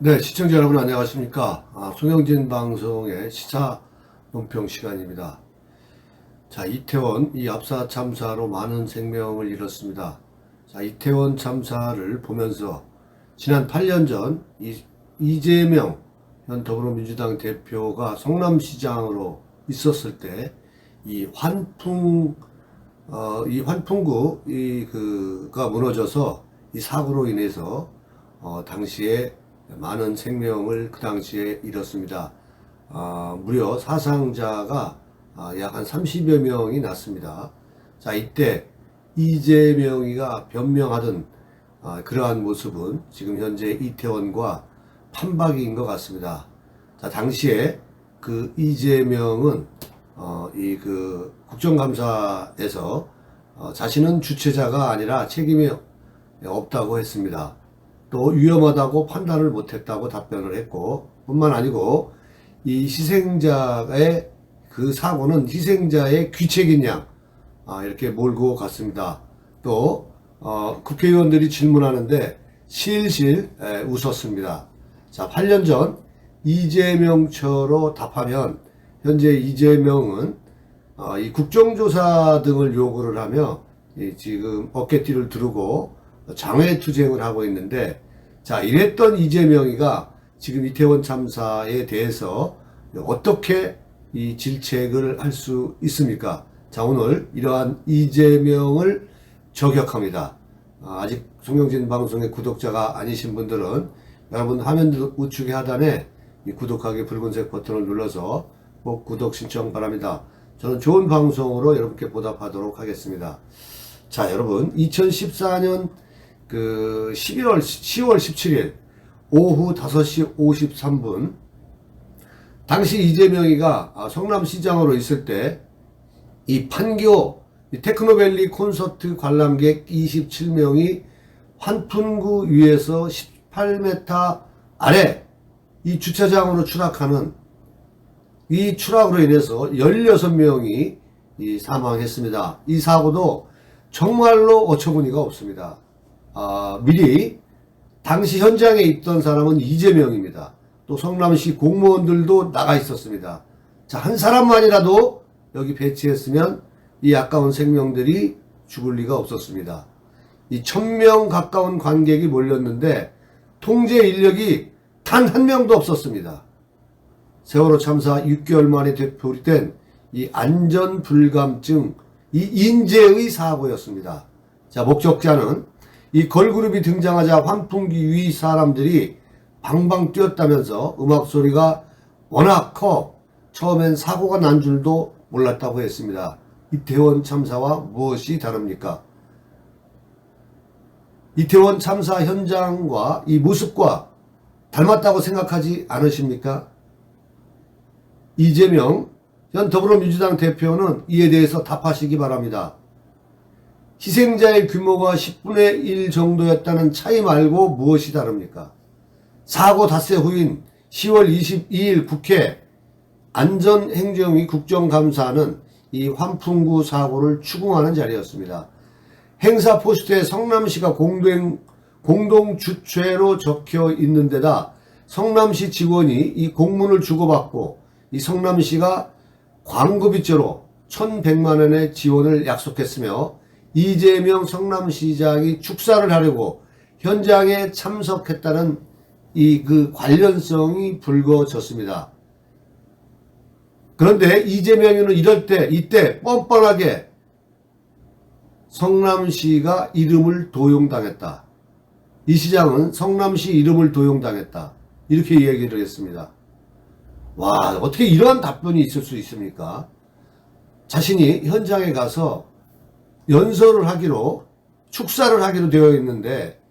네, 시청자 여러분 안녕하십니까. 송영진 방송의 시사 논평 시간입니다. 자, 이태원 이 압사 참사로 많은 생명을 잃었습니다. 자, 이태원 참사를 보면서 지난 8년 전 이재명 현 더불어민주당 대표가 성남시장으로 있었을 때 이 환풍구가 무너져서 이 사고로 인해서 당시에 많은 생명을 그 당시에 잃었습니다. 무려 사상자가 약 한 30여 명이 났습니다. 자, 이때 이재명이가 변명하던 그러한 모습은 지금 현재 이태원과 판박이인 것 같습니다. 자, 당시에 그 이재명은 국정감사에서 자신은 주체자가 아니라 책임이 없다고 했습니다. 또 위험하다고 판단을 못했다고 답변을 했고, 뿐만 아니고 이 희생자의 그 사고는 희생자의 귀책인 양 이렇게 몰고 갔습니다. 또 국회의원들이 질문하는데 실실 웃었습니다. 자, 8년 전 이재명처로 답하면 현재 이재명은 이 국정조사 등을 요구를 하며 지금 어깨띠를 두르고 장외투쟁을 하고 있는데, 자, 이랬던 이재명이가 지금 이태원 참사에 대해서 어떻게 이 질책을 할 수 있습니까? 자, 오늘 이러한 이재명을 저격합니다. 아직 송영진 방송의 구독자가 아니신 분들은 여러분 화면 우측 하단에 이 구독하기 붉은색 버튼을 눌러서 꼭 구독 신청 바랍니다. 저는 좋은 방송으로 여러분께 보답하도록 하겠습니다. 자, 여러분 2014년 10월 17일 오후 5시 53분 당시 이재명이가 성남시장으로 있을 때 이 판교 테크노밸리 콘서트 관람객 27명이 환풍구 위에서 18m 아래 이 주차장으로 추락하는 이 추락으로 인해서 16명이 사망했습니다. 이 사고도 정말로 어처구니가 없습니다. 미리 당시 현장에 있던 사람은 이재명입니다. 또 성남시 공무원들도 나가 있었습니다. 자, 한 사람만이라도 여기 배치했으면 이 아까운 생명들이 죽을 리가 없었습니다. 이 1000명 가까운 관객이 몰렸는데 통제 인력이 단 한 명도 없었습니다. 세월호 참사 6개월 만에 되풀이된 이 안전불감증, 이 인재의 사고였습니다. 자, 목격자는 이 걸그룹이 등장하자 환풍기 위 사람들이 방방 뛰었다면서 음악 소리가 워낙 커 처음엔 사고가 난 줄도 몰랐다고 했습니다. 이태원 참사와 무엇이 다릅니까? 이태원 참사 현장과 이 모습과 닮았다고 생각하지 않으십니까? 이재명 현 더불어민주당 대표는 이에 대해서 답하시기 바랍니다. 희생자의 규모가 10분의 1 정도였다는 차이 말고 무엇이 다릅니까? 사고 닷새 후인 10월 22일 국회 안전행정위 국정감사는 이 환풍구 사고를 추궁하는 자리였습니다. 행사 포스터에 성남시가 공동 주최로 적혀 있는 데다 성남시 직원이 이 공문을 주고받고 이 성남시가 광고비조로 1,100만 원의 지원을 약속했으며 이재명 성남시장이 축사를 하려고 현장에 참석했다는 이 관련성이 불거졌습니다. 그런데 이재명은 이때 뻔뻔하게 성남시가 이름을 도용당했다. 이 시장은 성남시 이름을 도용당했다. 이렇게 얘기를 했습니다. 와, 어떻게 이러한 답변이 있을 수 있습니까? 자신이 현장에 가서 연설을 하기로, 축사를 하기로 되어 있는데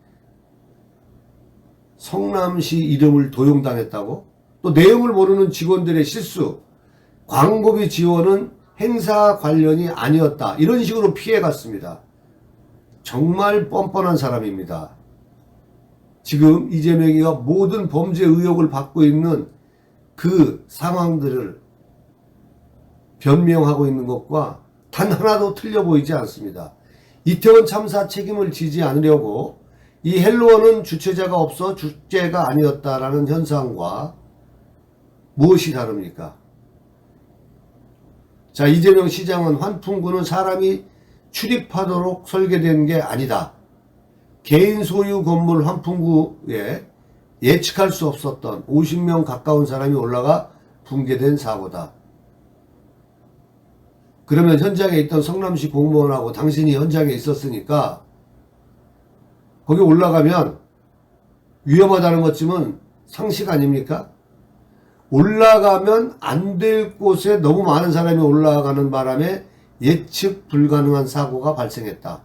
성남시 이름을 도용당했다고? 또 내용을 모르는 직원들의 실수, 광고비 지원은 행사 관련이 아니었다. 이런 식으로 피해갔습니다. 정말 뻔뻔한 사람입니다. 지금 이재명이가 모든 범죄 의혹을 받고 있는 그 상황들을 변명하고 있는 것과 단 하나도 틀려 보이지 않습니다. 이태원 참사 책임을 지지 않으려고 이 헬로원은 주체자가 없어 주체가 아니었다라는 현상과 무엇이 다릅니까? 자, 이재명 시장은 환풍구는 사람이 출입하도록 설계된 게 아니다. 개인 소유 건물 환풍구에 예측할 수 없었던 50명 가까운 사람이 올라가 붕괴된 사고다. 그러면 현장에 있던 성남시 공무원하고 당신이 현장에 있었으니까 거기 올라가면 위험하다는 것쯤은 상식 아닙니까? 올라가면 안 될 곳에 너무 많은 사람이 올라가는 바람에 예측 불가능한 사고가 발생했다.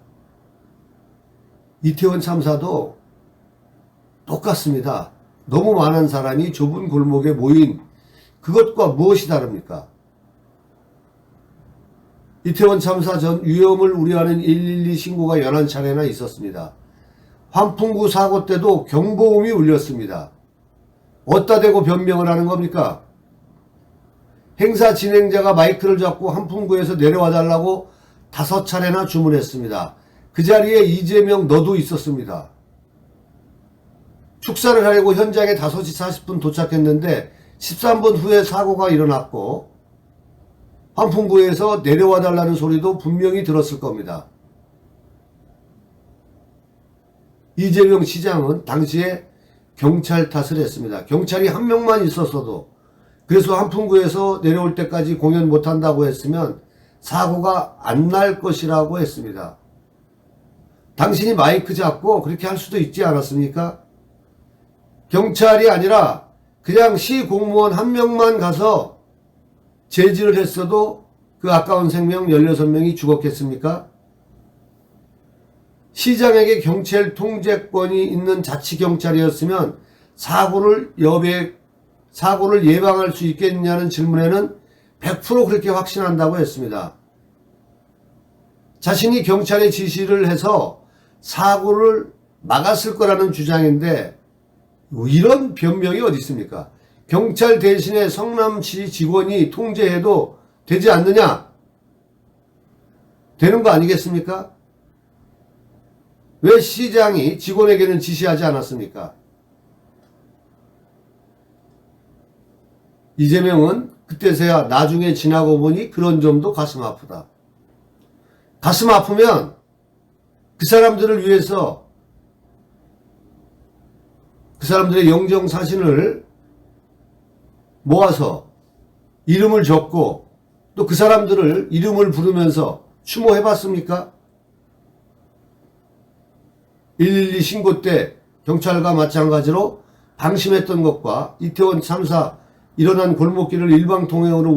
이태원 참사도 똑같습니다. 너무 많은 사람이 좁은 골목에 모인 그것과 무엇이 다릅니까? 이태원 참사 전 위험을 우려하는 112 신고가 11차례나 있었습니다. 환풍구 사고 때도 경보음이 울렸습니다. 어디다 대고 변명을 하는 겁니까? 행사 진행자가 마이크를 잡고 환풍구에서 내려와 달라고 5차례나 주문했습니다. 그 자리에 이재명 너도 있었습니다. 축사를 하려고 현장에 5시 40분 도착했는데 13분 후에 사고가 일어났고 환풍구에서 내려와 달라는 소리도 분명히 들었을 겁니다. 이재명 시장은 당시에 경찰 탓을 했습니다. 경찰이 한 명만 있었어도, 그래서 환풍구에서 내려올 때까지 공연 못한다고 했으면 사고가 안 날 것이라고 했습니다. 당신이 마이크 잡고 그렇게 할 수도 있지 않았습니까? 경찰이 아니라 그냥 시 공무원 한 명만 가서 제지를 했어도 그 아까운 생명 16명이 죽었겠습니까? 시장에게 경찰 통제권이 있는 자치경찰이었으면 사고를 예방할 수 있겠냐는 질문에는 100% 그렇게 확신한다고 했습니다. 자신이 경찰에 지시를 해서 사고를 막았을 거라는 주장인데 이런 변명이 어디 있습니까? 경찰 대신에 성남시 직원이 통제해도 되지 않느냐? 되는 거 아니겠습니까? 왜 시장이 직원에게는 지시하지 않았습니까? 이재명은 그때서야 나중에 지나고 보니 그런 점도 가슴 아프다. 가슴 아프면 그 사람들을 위해서 그 사람들의 영정사진을 모아서 이름을 적고 또 그 사람들을 이름을 부르면서 추모해봤습니까? 112 신고 때 경찰과 마찬가지로 방심했던 것과 이태원 참사 일어난 골목길을 일방통행으로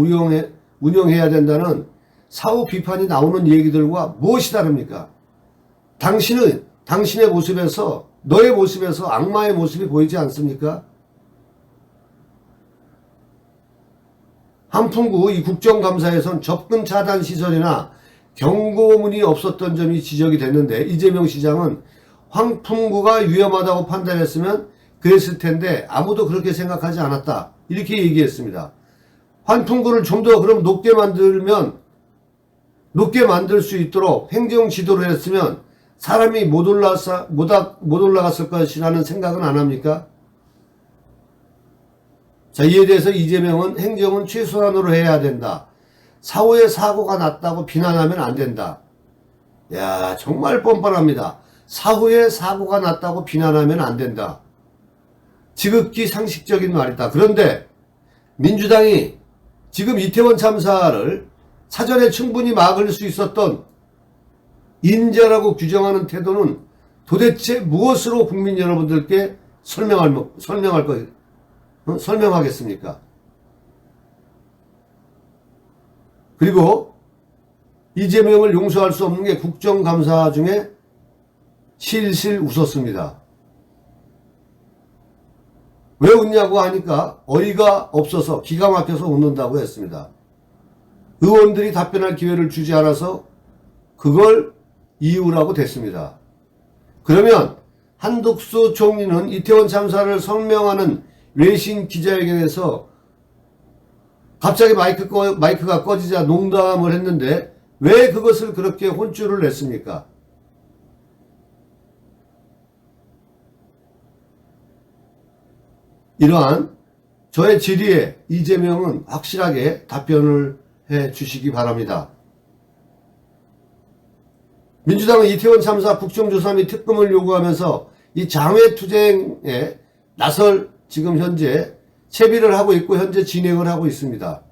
운영해야 된다는 사후 비판이 나오는 얘기들과 무엇이 다릅니까? 당신은 당신의 모습에서, 너의 모습에서 악마의 모습이 보이지 않습니까? 환풍구 이 국정감사에선 접근 차단 시설이나 경고문이 없었던 점이 지적이 됐는데 이재명 시장은 환풍구가 위험하다고 판단했으면 그랬을 텐데 아무도 그렇게 생각하지 않았다. 이렇게 얘기했습니다. 환풍구를 좀 더 그럼 높게 만들 수 있도록 행정 지도를 했으면 사람이 못 올라갔을 것이라는 생각은 안 합니까? 자, 이에 대해서 이재명은 행정은 최소한으로 해야 된다. 사후에 사고가 났다고 비난하면 안 된다. 야, 정말 뻔뻔합니다. 사후에 사고가 났다고 비난하면 안 된다. 지극히 상식적인 말이다. 그런데 민주당이 지금 이태원 참사를 사전에 충분히 막을 수 있었던 인재라고 규정하는 태도는 도대체 무엇으로 국민 여러분들께 설명하겠습니까? 그리고 이재명을 용서할 수 없는 게 국정감사 중에 실실 웃었습니다. 왜 웃냐고 하니까 어이가 없어서 기가 막혀서 웃는다고 했습니다. 의원들이 답변할 기회를 주지 않아서 그걸 이유라고 됐습니다. 그러면 한덕수 총리는 이태원 참사를 설명하는 외신 기자회견에서 갑자기 마이크가 꺼지자 농담을 했는데 왜 그것을 그렇게 혼쭐을 냈습니까? 이러한 저의 질의에 이재명은 확실하게 답변을 해 주시기 바랍니다. 민주당은 이태원 참사 국정조사 및 특검을 요구하면서 이 장외투쟁에 나설 지금 현재 채비를 하고 있고 현재 진행을 하고 있습니다.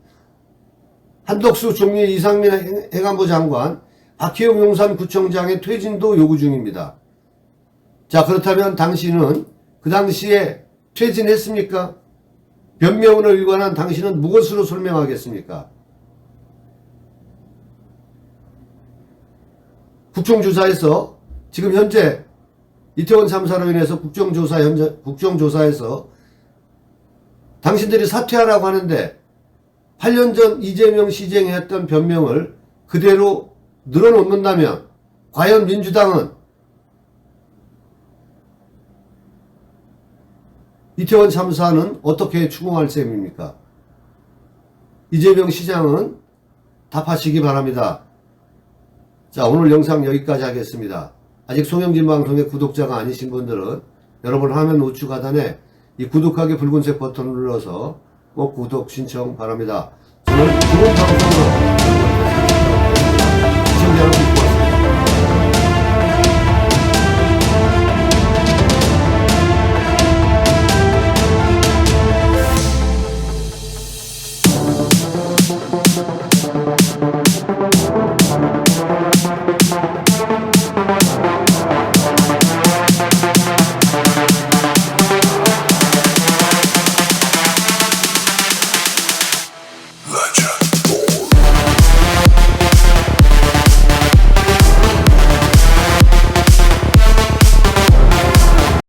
한덕수 총리, 이상민 행안부 장관, 박희영 용산구청장의 퇴진도 요구 중입니다. 자, 그렇다면 당신은 그 당시에 퇴진했습니까? 변명을 일관한 당신은 무엇으로 설명하겠습니까? 국정조사에서 지금 현재 이태원 참사로 인해서 국정조사에서 당신들이 사퇴하라고 하는데 8년 전 이재명 시장이 했던 변명을 그대로 늘어놓는다면 과연 민주당은 이태원 참사는 어떻게 추궁할 셈입니까? 이재명 시장은 답하시기 바랍니다. 자, 오늘 영상 여기까지 하겠습니다. 아직 송영진 방송의 구독자가 아니신 분들은 여러분 화면 우측 하단에 이 구독하기 붉은색 버튼을 눌러서 꼭 구독 신청 바랍니다. 저는 좋은 방송으로 시청자 여러분 고맙습니다.